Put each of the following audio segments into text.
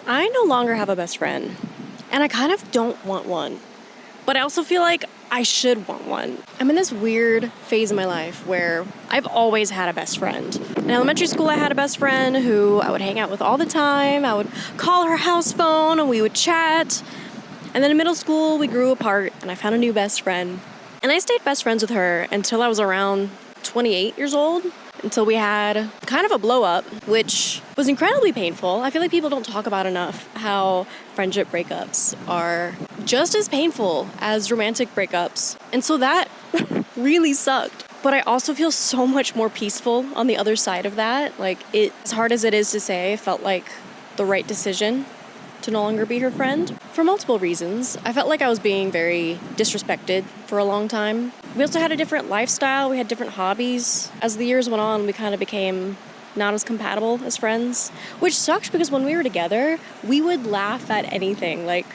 I no longer have a best friend, and I kind of don't want one. But I also feel like I should want one. I'm in this weird phase of my life where I've always had a best friend. In elementary school, I had a best friend who I would hang out with all the time. I would call her house phone and we would chat. And then in middle school, we grew apart and I found a new best friend. And I stayed best friends with her until I was around 28 years old, until we had kind of a blow up, which was incredibly painful. I feel like people don't talk about enough how friendship breakups are just as painful as romantic breakups. And so that really sucked. But I also feel so much more peaceful on the other side of that. Like, as hard as it is to say, it felt like the right decision to no longer be her friend for multiple reasons. I felt like I was being very disrespected for a long time. We also had a different lifestyle. We had different hobbies. As the years went on, we kind of became not as compatible as friends, which sucked because when we were together, we would laugh at anything. Like,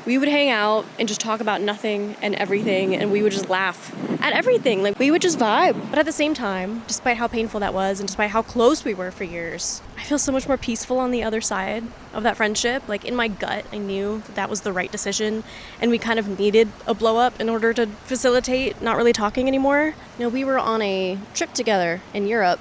we would hang out and just talk about nothing and everything, and we would just laugh at everything. Like, we would just vibe. But at the same time, despite how painful that was and despite how close we were for years, I feel so much more peaceful on the other side of that friendship. Like, in my gut, I knew that was the right decision, and we kind of needed a blow up in order to facilitate not really talking anymore. You know, we were on a trip together in Europe,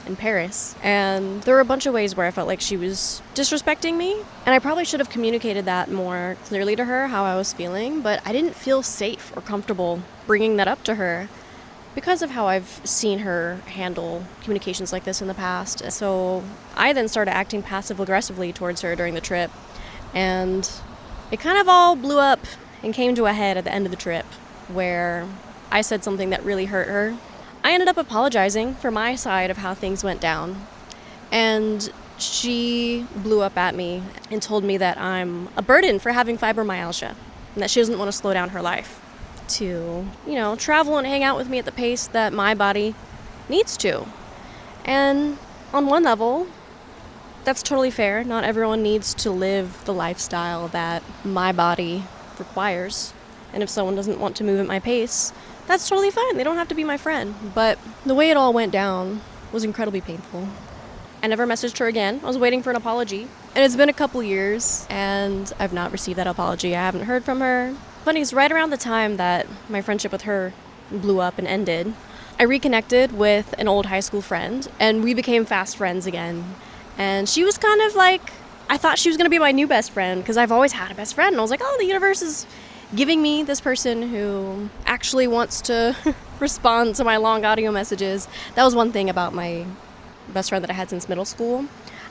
in Paris, and there were a bunch of ways where I felt like she was disrespecting me, and I probably should have communicated that more clearly to her, how I was feeling, but I didn't feel safe or comfortable bringing that up to her because of how I've seen her handle communications like this in the past. So I then started acting passive-aggressively towards her during the trip, and it kind of all blew up and came to a head at the end of the trip where I said something that really hurt her. I ended up apologizing for my side of how things went down, and she blew up at me and told me that I'm a burden for having fibromyalgia and that she doesn't want to slow down her life to, travel and hang out with me at the pace that my body needs to. And on one level, that's totally fair. Not everyone needs to live the lifestyle that my body requires. And if someone doesn't want to move at my pace, that's totally fine. They don't have to be my friend. But the way it all went down was incredibly painful. I never messaged her again. I was waiting for an apology. And it's been a couple years, and I've not received that apology. I haven't heard from her. Funny, it's right around the time that my friendship with her blew up and ended, I reconnected with an old high school friend, and we became fast friends again. And she was kind of like, I thought she was going to be my new best friend, because I've always had a best friend. And I was like, oh, the universe is giving me this person who actually wants to respond to my long audio messages. That was one thing about my best friend that I had since middle school.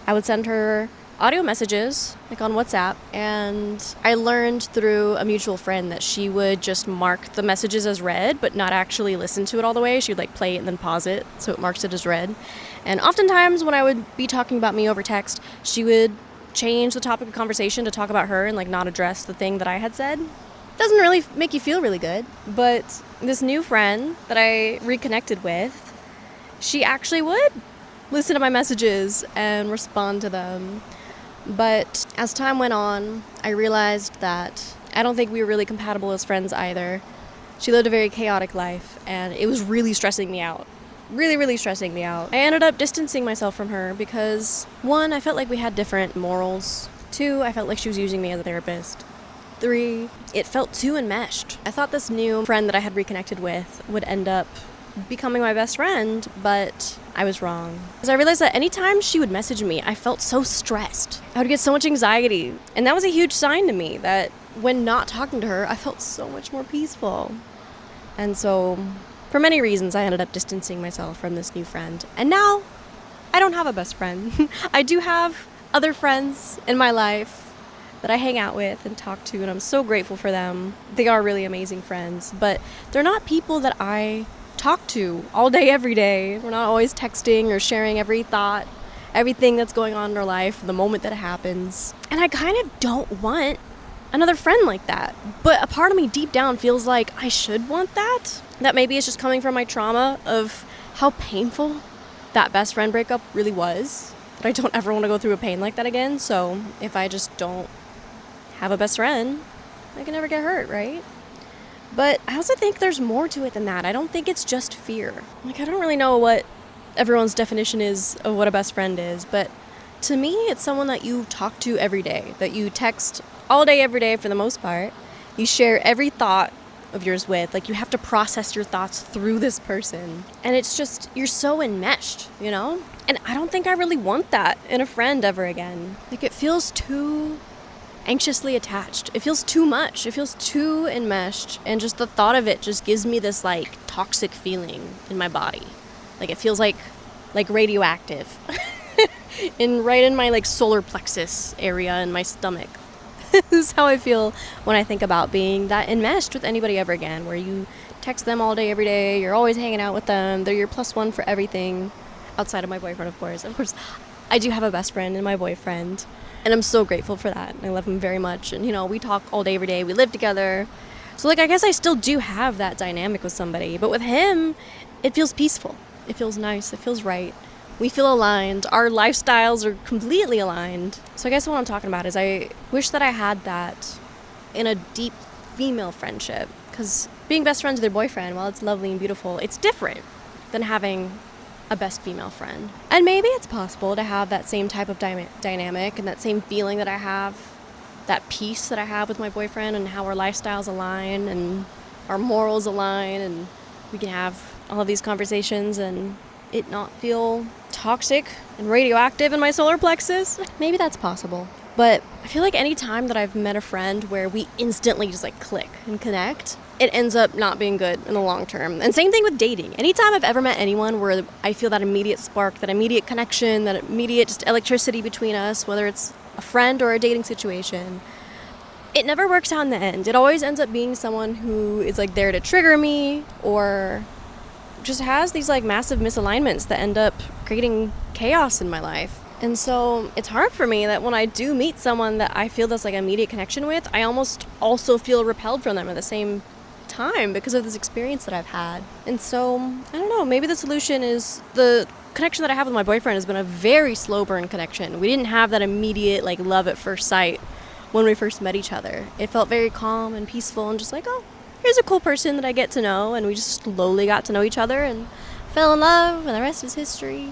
I would send her audio messages, like on WhatsApp, and I learned through a mutual friend that she would just mark the messages as read, but not actually listen to it all the way. She would play it and then pause it, so it marks it as read. And oftentimes when I would be talking about me over text, she would change the topic of conversation to talk about her and not address the thing that I had said. Doesn't really make you feel really good, but this new friend that I reconnected with, she actually would listen to my messages and respond to them. But as time went on, I realized that I don't think we were really compatible as friends either. She lived a very chaotic life, and it was really stressing me out. Really, really stressing me out. I ended up distancing myself from her because, 1, I felt like we had different morals. 2, I felt like she was using me as a therapist. 3, it felt too enmeshed. I thought this new friend that I had reconnected with would end up becoming my best friend, but I was wrong. Because I realized that anytime she would message me, I felt so stressed. I would get so much anxiety. And that was a huge sign to me that when not talking to her, I felt so much more peaceful. And so, for many reasons, I ended up distancing myself from this new friend. And now, I don't have a best friend. I do have other friends in my life that I hang out with and talk to, and I'm so grateful for them. They are really amazing friends, but they're not people that I talk to all day, every day. We're not always texting or sharing every thought, everything that's going on in our life, the moment that it happens. And I kind of don't want another friend like that. But a part of me deep down feels like I should want that. That maybe it's just coming from my trauma of how painful that best friend breakup really was. That I don't ever want to go through a pain like that again. So if I just don't have a best friend, I can never get hurt, right? But I also think there's more to it than that. I don't think it's just fear. I don't really know what everyone's definition is of what a best friend is, but To me, it's someone that you talk to every day, that you text all day, every day for the most part. You share every thought of yours with. Like, you have to process your thoughts through this person. And it's just, you're so enmeshed, you know? And I don't think I really want that in a friend ever again. Like, it feels too anxiously attached. It feels too much. It feels too enmeshed. And just the thought of it just gives me this, like, toxic feeling in my body. Like, it feels like radioactive. Right in my, like, solar plexus area in my stomach. This is how I feel when I think about being that enmeshed with anybody ever again, where you text them all day, every day, you're always hanging out with them, they're your plus one for everything, outside of my boyfriend, of course. Of course, I do have a best friend in my boyfriend, and I'm so grateful for that. I love him very much, and, you know, we talk all day, every day, we live together. So, like, I guess I still do have that dynamic with somebody, but with him, it feels peaceful. It feels nice. It feels right. We feel aligned. Our lifestyles are completely aligned. So I guess what I'm talking about is I wish that I had that in a deep female friendship. Because being best friends with your boyfriend, while it's lovely and beautiful, it's different than having a best female friend. And maybe it's possible to have that same type of dynamic and that same feeling that I have, that peace that I have with my boyfriend, and how our lifestyles align and our morals align, and we can have all of these conversations and it not feel toxic and radioactive in my solar plexus. Maybe that's possible. But I feel like any time that I've met a friend where we instantly just, like, click and connect, it ends up not being good in the long term. And same thing with dating. Anytime I've ever met anyone where I feel that immediate spark, that immediate connection, that immediate just electricity between us, whether it's a friend or a dating situation, it never works out in the end. It always ends up being someone who is, like, there to trigger me, or just has these, like, massive misalignments that end up creating chaos in my life. And so it's hard for me that when I do meet someone that I feel this, like, immediate connection with, I almost also feel repelled from them at the same time because of this experience that I've had. And so, I don't know, maybe the solution is the connection that I have with my boyfriend has been a very slow burn connection. We didn't have that immediate, like, love at first sight when we first met each other. It felt very calm and peaceful and just like, oh, here's a cool person that I get to know, and we just slowly got to know each other and fell in love, and the rest is history.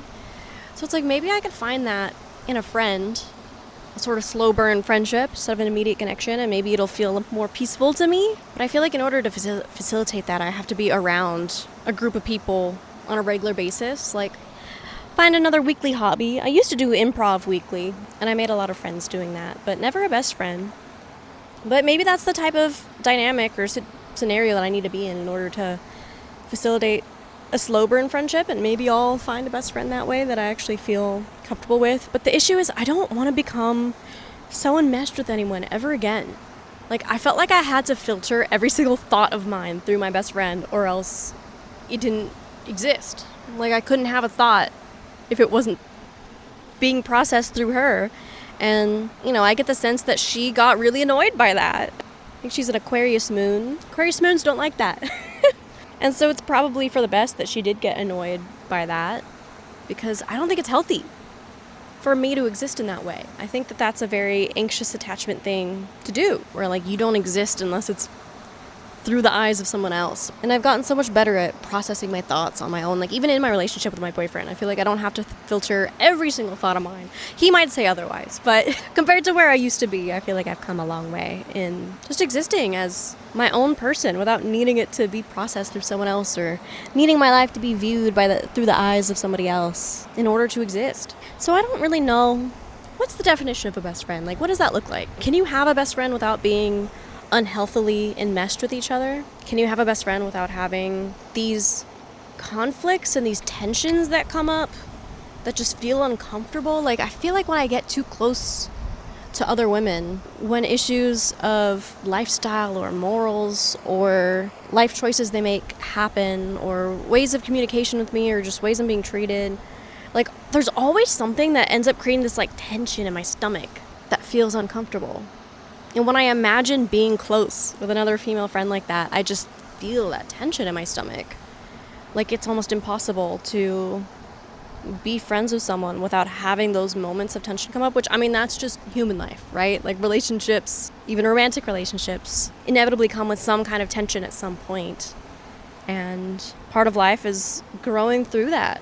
So it's like, maybe I could find that in a friend, a sort of slow burn friendship instead of an immediate connection, and maybe it'll feel more peaceful to me. But I feel like in order to facilitate that, I have to be around a group of people on a regular basis. Like, find another weekly hobby. I used to do improv weekly, and I made a lot of friends doing that, but never a best friend. But maybe that's the type of dynamic or scenario that I need to be in order to facilitate a slow burn friendship, and maybe I'll find a best friend that way that I actually feel comfortable with. But the issue is I don't want to become so enmeshed with anyone ever again. Like, I felt like I had to filter every single thought of mine through my best friend, or else it didn't exist. Like, I couldn't have a thought if it wasn't being processed through her. And, you know, I get the sense that she got really annoyed by that. I think she's an Aquarius moon. Aquarius moons don't like that. And so it's probably for the best that she did get annoyed by that, because I don't think it's healthy for me to exist in that way. I think that that's a very anxious attachment thing to do, where, like, you don't exist unless it's through the eyes of someone else. And I've gotten so much better at processing my thoughts on my own. Like, even in my relationship with my boyfriend, I feel like I don't have to filter every single thought of mine. He might say otherwise, but compared to where I used to be, I feel like I've come a long way in just existing as my own person without needing it to be processed through someone else, or needing my life to be viewed through the eyes of somebody else in order to exist. So I don't really know, what's the definition of a best friend? Like, what does that look like? Can you have a best friend without being unhealthily enmeshed with each other? Can you have a best friend without having these conflicts and these tensions that come up that just feel uncomfortable? Like, I feel like when I get too close to other women, when issues of lifestyle or morals or life choices they make happen, or ways of communication with me, or just ways I'm being treated, like, there's always something that ends up creating this, like, tension in my stomach that feels uncomfortable. And when I imagine being close with another female friend like that, I just feel that tension in my stomach. Like, it's almost impossible to be friends with someone without having those moments of tension come up, which, I mean, that's just human life, right? Like, relationships, even romantic relationships, inevitably come with some kind of tension at some point. And part of life is growing through that,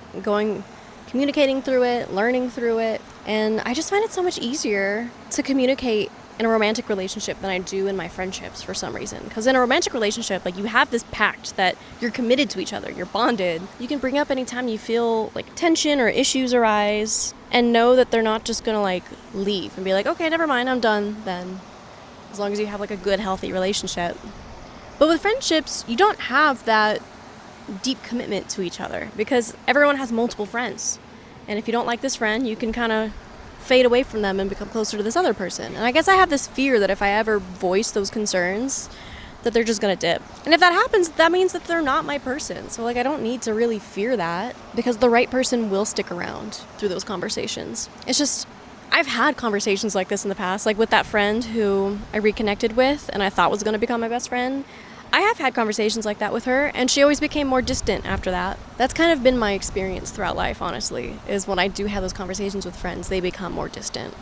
communicating through it, learning through it. And I just find it so much easier to communicate in a romantic relationship than I do in my friendships for some reason. Because in a romantic relationship, like, you have this pact that you're committed to each other, you're bonded. You can bring up anytime you feel like tension or issues arise and know that they're not just gonna like leave and be like, okay, never mind, I'm done then. As long as you have like a good, healthy relationship. But with friendships, you don't have that deep commitment to each other because everyone has multiple friends. And if you don't like this friend, you can kind of fade away from them and become closer to this other person. And I guess I have this fear that if I ever voice those concerns, that they're just gonna dip. And if that happens, that means that they're not my person. So like, I don't need to really fear that because the right person will stick around through those conversations. It's just, I've had conversations like this in the past, like with that friend who I reconnected with and I thought was gonna become my best friend. I have had conversations like that with her, and she always became more distant after that. That's kind of been my experience throughout life, honestly, is when I do have those conversations with friends, they become more distant.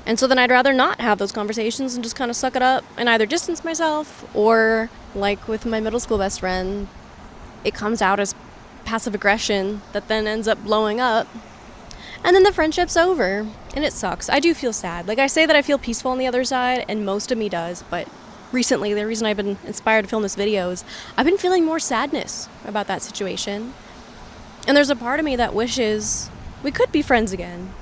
And so then I'd rather not have those conversations and just kind of suck it up and either distance myself or, like with my middle school best friend, it comes out as passive aggression that then ends up blowing up. And then the friendship's over, and it sucks. I do feel sad. Like, I say that I feel peaceful on the other side, and most of me does, but recently, the reason I've been inspired to film this video is I've been feeling more sadness about that situation. And there's a part of me that wishes we could be friends again.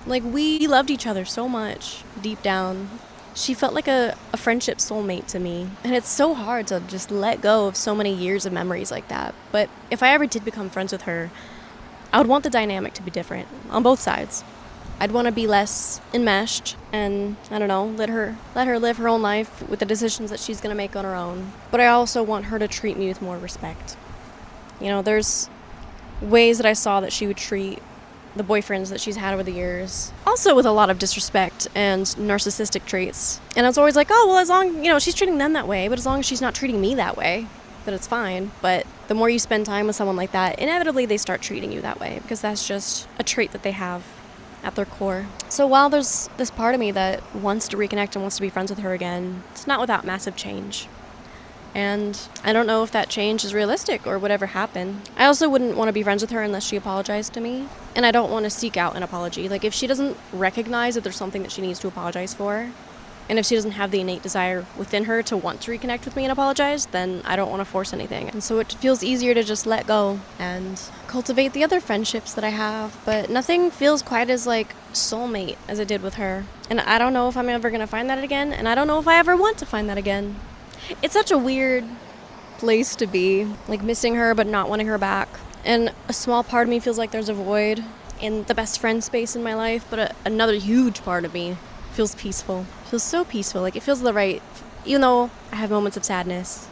Like, we loved each other so much deep down. She felt like a friendship soulmate to me. And it's so hard to just let go of so many years of memories like that. But if I ever did become friends with her, I would want the dynamic to be different on both sides. I'd want to be less enmeshed and, I don't know, let her live her own life with the decisions that she's going to make on her own. But I also want her to treat me with more respect. You know, there's ways that I saw that she would treat the boyfriends that she's had over the years, also with a lot of disrespect and narcissistic traits. And I was always like, oh, well, as long, she's treating them that way, but as long as she's not treating me that way, then it's fine. But the more you spend time with someone like that, inevitably they start treating you that way because that's just a trait that they have at their core. So while there's this part of me that wants to reconnect and wants to be friends with her again, it's not without massive change. And I don't know if that change is realistic or would ever happen. I also wouldn't want to be friends with her unless she apologized to me. And I don't want to seek out an apology. Like, if she doesn't recognize that there's something that she needs to apologize for, and if she doesn't have the innate desire within her to want to reconnect with me and apologize, then I don't want to force anything. And so it feels easier to just let go and cultivate the other friendships that I have. But nothing feels quite as like soulmate as it did with her. And I don't know if I'm ever going to find that again. And I don't know if I ever want to find that again. It's such a weird place to be, like missing her but not wanting her back. And a small part of me feels like there's a void in the best friend space in my life, but another huge part of me feels peaceful. Feels so peaceful. Like, it feels the right, even though I have moments of sadness,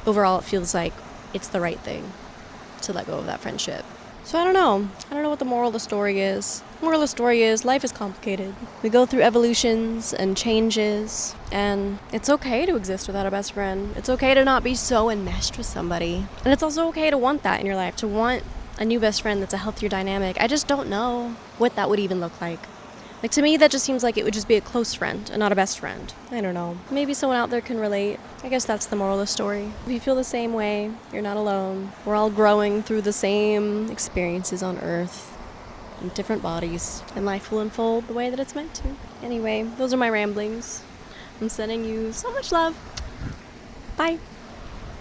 overall it feels like it's the right thing to let go of that friendship. So I don't know what the moral of the story is. The moral of the story is life is complicated. We go through evolutions and changes, and it's okay to exist without a best friend. It's okay to not be so enmeshed with somebody. And it's also okay to want that in your life, to want a new best friend that's a healthier dynamic. I just don't know what that would even look like. Like, to me, that just seems like it would just be a close friend and not a best friend. I don't know. Maybe someone out there can relate. I guess that's the moral of the story. If you feel the same way, you're not alone. We're all growing through the same experiences on Earth in different bodies, and life will unfold the way that it's meant to. Anyway, those are my ramblings. I'm sending you so much love. Bye.